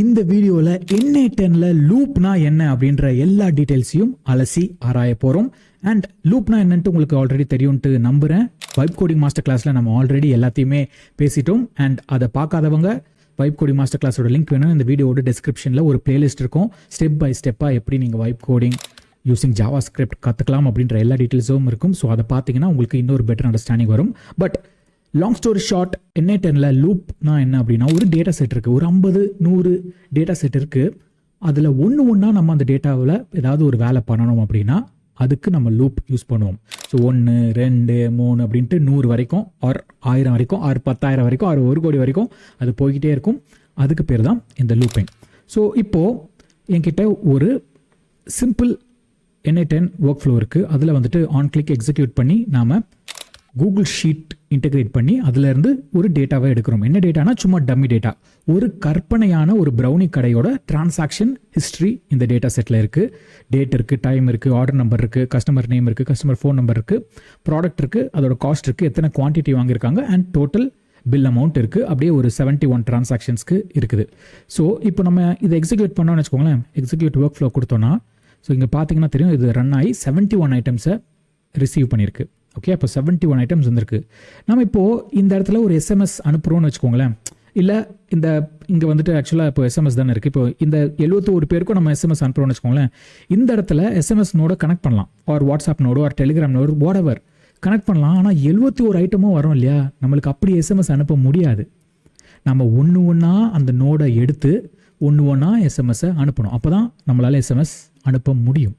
இந்த வீடியோவில் N8Nல லூப்னா என்ன அப்படின்ற எல்லா டீட்டெயில்ஸையும் அலசி ஆராய போகிறோம். அண்ட் லூப்னா என்னன்ட்டு உங்களுக்கு ஆல்ரெடி தெரியும்ட்டு நம்புகிறேன். வைப் கோடிங் மாஸ்டர் கிளாஸில் நம்ம ஆல்ரெடி எல்லாத்தையுமே பேசிட்டோம். அண்ட் அதை பார்க்காதவங்க வைப் கோடிங் மாஸ்டர் கிளாஸோட லிங்க் வேணும். இந்த வீடியோட டிஸ்கிரிப்ஷனில் ஒரு பிளேலிஸ்ட் இருக்கும். ஸ்டெப் பை ஸ்டெப்பாக எப்படி நீங்கள் vibe coding using Java script கற்றுக்கலாம் அப்படின்ற எல்லா டீட்டெயில்ஸும் இருக்கும். ஸோ அதை பார்த்தீங்கன்னா உங்களுக்கு இன்னொரு பெட்டர் அண்டர்ஸ்டாண்டிங் வரும். பட் லாங் ஸ்டோரி ஷார்ட், N8Nல லூப்னா என்ன அப்படின்னா, ஒரு டேட்டா செட் இருக்குது, ஒரு 50-100 டேட்டா செட் இருக்குது. அதில் ஒன்றா நம்ம அந்த டேட்டாவில் ஏதாவது ஒரு வேலை பண்ணணும் அப்படின்னா அதுக்கு நம்ம லூப் யூஸ் பண்ணுவோம். ஸோ 1, 2, 3 அப்படின்ட்டு 100 வரைக்கும், ஆர் 1000 வரைக்கும், ஆர் 10,000 வரைக்கும், ஆர் 1 கோடி வரைக்கும் அது போய்கிட்டே இருக்கும். அதுக்கு பேர் தான் இந்த லூப்பிங். ஸோ இப்போது என்கிட்ட ஒரு சிம்பிள் N8N ஒர்க் ஃப்ளோ இருக்குது. அதில் வந்துட்டு ஆன் கிளிக் எக்ஸிக்யூட் பண்ணி நாம் கூகுள் ஷீட் இன்டெகிரேட் பண்ணி அதிலேருந்து ஒரு டேட்டாவை எடுக்கிறோம். என்ன டேட்டானா சும்மா டம்மி டேட்டா. ஒரு கற்பனையான ஒரு ப்ரௌனி கடையோட டிரான்சாக்ஷன் ஹிஸ்ட்ரி இந்த டேட்டா செட்டில் இருக்குது. டேட் இருக்குது, டைம் இருக்குது, ஆர்டர் நம்பர் இருக்குது, கஸ்டமர் நேம் இருக்குது, கஸ்டமர் ஃபோன் நம்பர் இருக்குது, ப்ராடக்ட் இருக்குது, அதோட காஸ்ட் இருக்குது, எத்தனை குவான்டிட்டி வாங்கியிருக்காங்க, அண்ட் டோட்டல் பில் அமௌண்ட் இருக்குது. அப்படியே ஒரு 71 டிரான்சாக்ஷன்ஸ்க்கு இருக்குது. ஸோ இப்போ நம்ம இதை எக்ஸிக்யூட் பண்ணோம்னு வச்சுக்கோங்களேன். எக்ஸிக்யூட் ஒர்க் ஃப்ளோ கொடுத்தோன்னா, ஸோ இங்கே பார்த்தீங்கன்னா தெரியும், இது ரன் ஆகி 71 ஐட்டம்ஸை ரிசீவ் பண்ணியிருக்கு. ஓகே, அப்போ 71 ஐட்டம்ஸ் வந்துருக்கு. நம்ம இப்போது இந்த இடத்துல ஒரு எஸ்எம்எஸ் அனுப்புகிறோன்னு வச்சுக்கோங்களேன். இல்லை இங்கே வந்துட்டு ஆக்சுவலாக இப்போ எஸ்எம்எஸ் தானே இருக்குது. இப்போ இந்த 71 பேருக்கும் நம்ம எஸ்எம்எஸ் அனுப்புகிறோன்னு வச்சுக்கோங்களேன். இந்த இடத்துல எஸ்எம்எஸ் நோட கனெக்ட் பண்ணலாம், ஆர் வாட்ஸ்அப் நோடோ, or Telegram node, whatever connect பண்ணலாம். ஆனால் 71 ஐட்டமும் வரும் இல்லையா, நம்மளுக்கு அப்படி எஸ்எம்எஸ் அனுப்ப முடியாது. நம்ம ஒன்றா அந்த நோடை எடுத்து ஒன்றா எஸ்எம்எஸ்ஸை அனுப்பணும். அப்போ தான் நம்மளால் எஸ்எம்எஸ் அனுப்ப முடியும்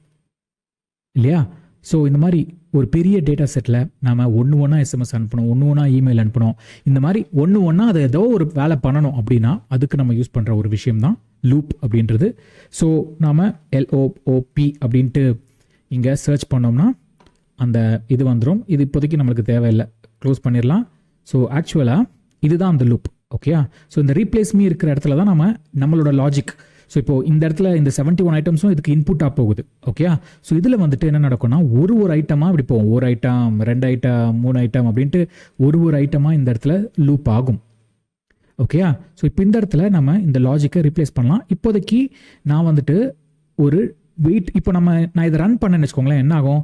இல்லையா. ஸோ இந்த மாதிரி ஒரு பெரிய டேட்டா செட்டில் நாம் ஒன்றா எஸ்எம்எஸ் அனுப்பணும், ஒன்றா இமெயில் அனுப்பணும். இந்த மாதிரி ஒன்றா அதை ஏதோ ஒரு வேலை பண்ணணும் அப்படின்னா அதுக்கு நம்ம யூஸ் பண்ணுற ஒரு விஷயம் தான் லூப் அப்படின்றது. ஸோ நாம் LOOP அப்படின்ட்டு இங்கே சர்ச் பண்ணோம்னா அந்த இது வந்துடும். இது இப்போதைக்கு நம்மளுக்கு தேவையில்லை, க்ளோஸ் பண்ணிடலாம். ஸோ ஆக்சுவலாக இதுதான் அந்த லூப். ஓகேயா. ஸோ இந்த ரீப்ளேஸ் மீ இருக்கிற இடத்துல தான் நம்மளோட லாஜிக். ஸோ இப்போது இந்த இடத்துல இந்த 71 ஐட்டம்ஸும் இதுக்கு இன்புட்டாக போகுது. ஓகேயா. ஸோ இதில் வந்துட்டு என்ன நடக்கும்னா, ஒரு ஐட்டமாக இப்படி போகும். 1 ஐட்டம், 2 ஐட்டம், 3 ஐட்டம் அப்படின்ட்டு ஒரு ஐட்டமாக இந்த இடத்துல லூப் ஆகும். ஓகேயா. ஸோ இப்போ இந்த இடத்துல நம்ம இந்த லாஜிக்கை ரீப்ளேஸ் பண்ணலாம். இப்போதைக்கு நான் வந்துட்டு ஒரு வெயிட், இப்போ நான் இதை ரன் பண்ணேன்னு வச்சுக்கோங்களேன், என்ன ஆகும்,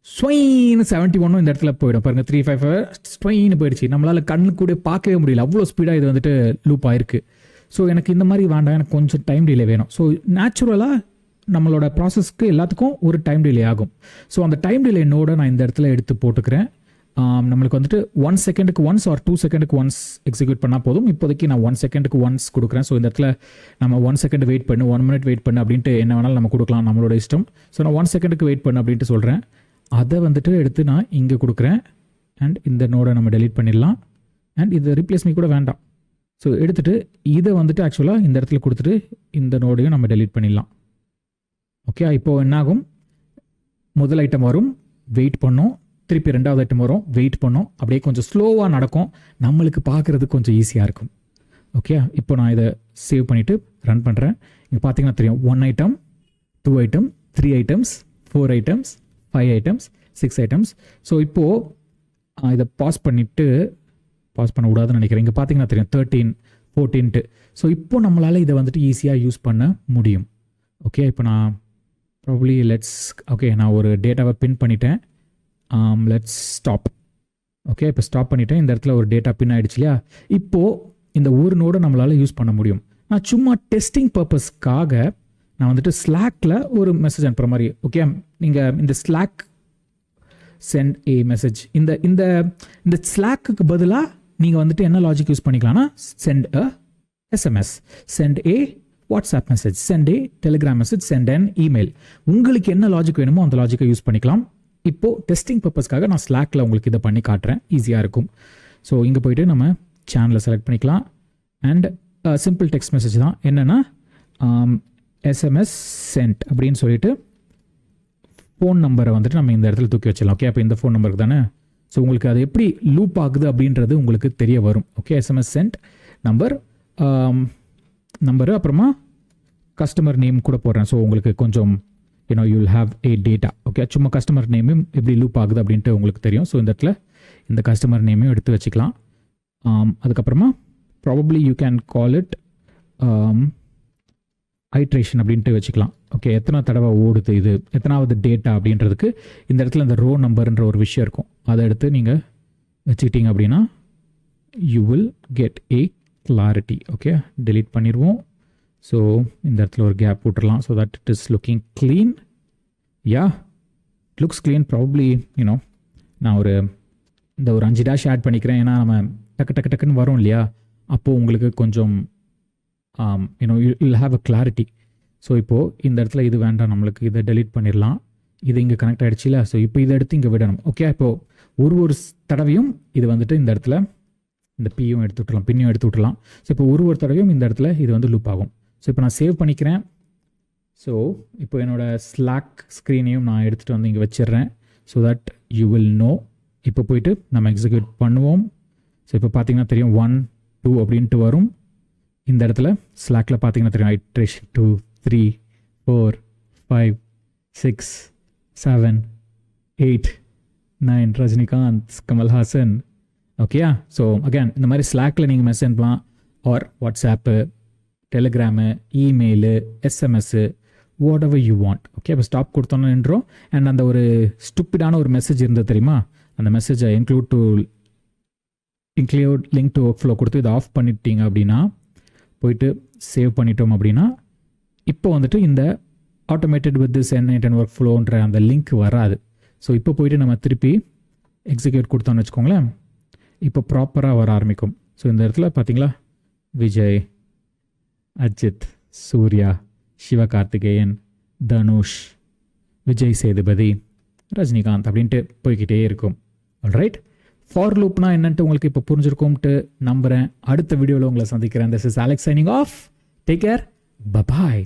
ஸ்வைன்னு 71 இந்த இடத்துல போயிடும். பாருங்கள், 355 ஸ்வைன்னு போயிடுச்சு. நம்மளால் கண்ணு கூட பார்க்கவே முடியல, அவ்வளோ ஸ்பீடாக இது வந்துட்டு லூப் ஆயிருக்கு. ஸோ எனக்கு இந்த மாதிரி வேண்டாம், எனக்கு கொஞ்சம் டைம் டிலே வேணும். ஸோ நேச்சுரலாக நம்மளோட ப்ராசஸ்க்கு எல்லாத்துக்கும் ஒரு டைம் டிலே ஆகும். ஸோ அந்த டைம் டிலே நோட நான் இந்த இடத்துல எடுத்து போட்டுக்கிறேன். நம்மளுக்கு வந்துட்டு 1 செகண்டுக்கு ஒன்ஸ் ஆர் 2 செகண்டுக்கு ஒன்ஸ் எக்ஸிக்யூட் பண்ணால் போதும். இப்போதைக்கு நான் 1 செகண்டுக்கு ஒன்ஸ் கொடுக்குறேன். ஸோ இந்த இடத்துல நம்ம 1 செகண்ட் வெயிட் பண்ணு, 1 மினிட் வெயிட் பண்ணு அப்படின்ட்டு என்ன வேணாலும் நம்ம கொடுக்கலாம், நம்மளோட இஷ்டம். ஸோ நான் 1 செகண்டுக்கு வெயிட் பண்ணு அப்படின்ட்டு சொல்கிறேன். அதை வந்துட்டு எடுத்து நான் இங்கே கொடுக்குறேன். அண்ட் இந்த நோடை நம்ம டெலீட் பண்ணிடலாம். அண்ட் இது ரீப்ளேஸ் மீ கூட வேண்டாம். ஸோ எடுத்துகிட்டு இதை வந்துட்டு ஆக்சுவலாக இந்த இடத்துல கொடுத்துட்டு இந்த நோடையும் நம்ம டெலீட் பண்ணிடலாம். ஓகே, இப்போது என்னாகும், முதல் ஐட்டம் வரும், வெயிட் பண்ணோம், திருப்பி 2வது ஐட்டம் வரும், வெயிட் பண்ணோம். அப்படியே கொஞ்சம் ஸ்லோவாக நடக்கும், நம்மளுக்கு பார்க்குறது கொஞ்சம் ஈஸியாக இருக்கும். ஓகே, இப்போ நான் இதை சேவ் பண்ணிவிட்டு ரன் பண்ணுறேன். இங்கே பார்த்தீங்கன்னா தெரியும், 1 item, 2 item, 3 items, 4 items, 5 items, 6 items. So இப்போது இதை பாஸ் பண்ணக்கூடாதுன்னு நினைக்கிறேன். இங்கே பார்த்தீங்கன்னா தெரியும் 13, 14. ஸோ இப்போ நம்மளால் இதை வந்துட்டு ஈஸியாக யூஸ் பண்ண முடியும். ஓகே, இப்போ நான் ப்ராபப்ளி நான் ஒரு டேட்டாவை பின் பண்ணிட்டேன். Let's stop. ஓகே, இப்போ ஸ்டாப் பண்ணிவிட்டேன். இந்த இடத்துல ஒரு டேட்டா பின் ஆகிடுச்சு இல்லையா. இப்போது இந்த ஒரு நோடை நம்மளால் யூஸ் பண்ண முடியும். நான் சும்மா டெஸ்டிங் பர்பஸ்க்காக நான் வந்துட்டு ஸ்லாக்கில் ஒரு மெசேஜ் அனுப்புகிற மாதிரி. ஓகே, நீங்கள் இந்த ஸ்லாக் சென்ட் ஏ மெசேஜ், இந்த ஸ்லாக்குக்கு பதிலாக நீங்கள் வந்துட்டு என்ன லாஜிக் யூஸ் பண்ணிக்கலாம்னா, send a SMS, send a WhatsApp message, send a Telegram message, send an email. உங்களுக்கு என்ன லாஜிக் வேணுமோ அந்த லாஜிக்கை யூஸ் பண்ணிக்கலாம். இப்போது டெஸ்டிங் பர்பஸ்க்காக நான் ஸ்லாக்கில் உங்களுக்கு இதை பண்ணி காட்டுறேன், ஈஸியாக இருக்கும். ஸோ இங்கே போய்ட்டு நம்ம சேனலை செலக்ட் பண்ணிக்கலாம். அண்ட் சிம்பிள் டெக்ஸ்ட் மெசேஜ் தான். என்னென்னா எஸ்எம்எஸ் சென்ட் அப்படின்னு சொல்லிட்டு ஃபோன் நம்பரை வந்துட்டு நம்ம இந்த இடத்துல தூக்கி வச்சிடலாம். ஓகே, அப்போ இந்த ஃபோன் நம்பருக்கு தானே. ஸோ உங்களுக்கு அது எப்படி லூப் ஆகுது அப்படின்றது உங்களுக்கு தெரிய வரும். ஓகே, எஸ்எம்எஸ் சென்ட் நம்பரு, அப்புறமா கஸ்டமர் நேம் கூட போடுறேன். ஸோ உங்களுக்கு கொஞ்சம் you will have A data. Okay, சும்மா கஸ்டமர் நேமும் எப்படி லூப் ஆகுது அப்படின்ட்டு உங்களுக்கு தெரியும். ஸோ இந்த இடத்துல இந்த கஸ்டமர் நேமையும் எடுத்து வச்சுக்கலாம். அதுக்கப்புறமா probably you can call it iteration அப்படின்ட்டு வச்சுக்கலாம். ஓகே, எத்தனை தடவை ஓடுது, இது எத்தனாவது டேட்டா அப்படின்றதுக்கு இந்த இடத்துல இந்த ரோ நம்பர்ன்ற ஒரு விஷயம் இருக்கும். அதை எடுத்து நீங்கள் வச்சுக்கிட்டீங்க அப்படின்னா you will get a clarity. Okay, delete பண்ணிடுவோம். ஸோ இந்த இடத்துல ஒரு கேப் போட்டுடலாம். So that it is looking clean. Yeah, looks clean. Probably you know நான் ஒரு 5 டேஷ் ஆட் பண்ணிக்கிறேன். ஏன்னா நம்ம டக்குன்னு வரும் இல்லையா, அப்போது உங்களுக்கு கொஞ்சம் you know you'll have a clarity. So இப்போது இந்த இடத்துல இது வேண்டாம் நம்மளுக்கு, இதை delete பண்ணிடலாம். இது இங்கே கனெக்ட் ஆகிடுச்சு இல்லை. ஸோ இப்போ இதை எடுத்து இங்கே விடணும். ஓகே, இப்போது ஒரு தடவையும் இது வந்துட்டு இந்த இடத்துல இந்த பியும் எடுத்து விட்டுலாம், பின்னையும் எடுத்து விட்டுலாம். ஸோ இப்போ ஒரு தடவையும் இந்த இடத்துல இது வந்து லூப் ஆகும். ஸோ இப்போ நான் சேவ் பண்ணிக்கிறேன். ஸோ இப்போ என்னோடய ஸ்லாக் ஸ்க்ரீனையும் நான் எடுத்துகிட்டு வந்து இங்கே வச்சிடுறேன். So that you will know. இப்போ போயிட்டு நம்ம எக்ஸிக்யூட் பண்ணுவோம். ஸோ இப்போ பார்த்தீங்கன்னா தெரியும் 1 2 அப்படின்ட்டு வரும். இந்த இடத்துல ஸ்லாக்கில் பார்த்தீங்கன்னா தெரியும் ஐட்ரேஷன் 2 3 4 5 6 7 8 9 ரஜினிகாந்த், கமல்ஹாசன். ஓகேயா? ஸோ அகேன் இந்த மாதிரி ஸ்லாக்கில் நீங்கள் மெசேஜ் பண்ணலாம். Or WhatsApp, Telegram, email, SMS, whatever you want. Okay, இப்போ ஸ்டாப் கொடுத்தோன்னு நின்றோம். அண்ட் அந்த ஒரு ஸ்டூப்பிடான ஒரு மெசேஜ் இருந்தது தெரியுமா, அந்த மெசேஜை include link to work flow கொடுத்து இதை ஆஃப் பண்ணிட்டீங்க அப்படின்னா, போயிட்டு சேவ் பண்ணிட்டோம் அப்படின்னா, இப்போ வந்துட்டு இந்த automated with this N8N work ஃப்ளோன்ற அந்த லிங்க் வராது. ஸோ இப்போ போயிட்டு நம்ம திருப்பி எக்ஸிக்யூட் கொடுத்தோன்னு வச்சுக்கோங்களேன், இப்போ ப்ராப்பராக வர ஆரம்பிக்கும். ஸோ இந்த இடத்துல பார்த்தீங்களா, விஜய், அஜித், சூர்யா, சிவகார்த்திகேயன், தனுஷ், விஜய் சேதுபதி, ரஜினிகாந்த் அப்படின்ட்டு போய்கிட்டே இருக்கும். ஆல்ரைட், ஃபார் லூப்னா என்னன்ட்டு உங்களுக்கு இப்போ புரிஞ்சிருக்கும்ட்டு நம்புகிறேன். அடுத்த வீடியோவில் உங்களை சந்திக்கிறேன். This is Alex signing off. Take care, bye bye.